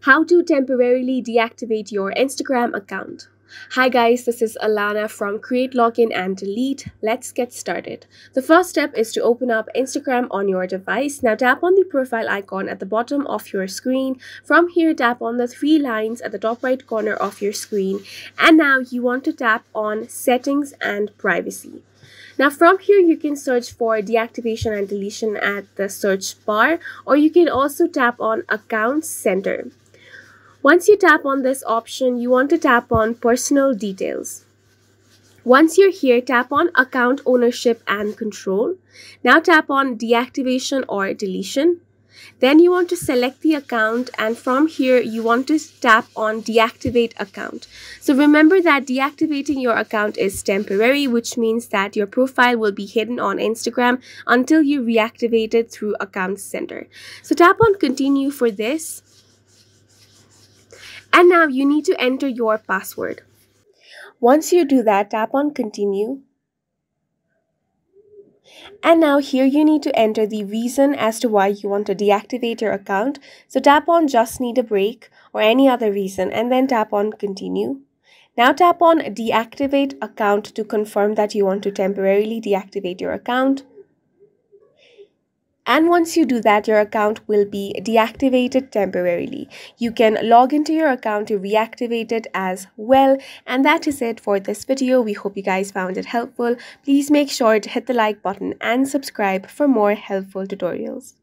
How to temporarily deactivate your Instagram account. Hi guys, this is Alana from Create, Login and Delete. Let's get started. The first step is to open up Instagram on your device. Now tap on the profile icon at the bottom of your screen. From here, tap on the three lines at the top right corner of your screen. And now you want to tap on Settings and Privacy. Now from here, you can search for deactivation and deletion at the search bar, or you can also tap on Account Center. Once you tap on this option, you want to tap on Personal Details. Once you're here, tap on Account Ownership and Control. Now tap on Deactivation or Deletion. Then you want to select the account, and from here you want to tap on Deactivate Account. So remember that deactivating your account is temporary, which means that your profile will be hidden on Instagram until you reactivate it through Account Center. So tap on Continue for this. And now you need to enter your password. Once you do that, tap on Continue. And now here you need to enter the reason as to why you want to deactivate your account. So tap on Just Need a Break or any other reason, and then tap on Continue. Now tap on Deactivate Account to confirm that you want to temporarily deactivate your account. And once you do that, your account will be deactivated temporarily. You can log into your account to reactivate it as well. And that is it for this video. We hope you guys found it helpful. Please make sure to hit the like button and subscribe for more helpful tutorials.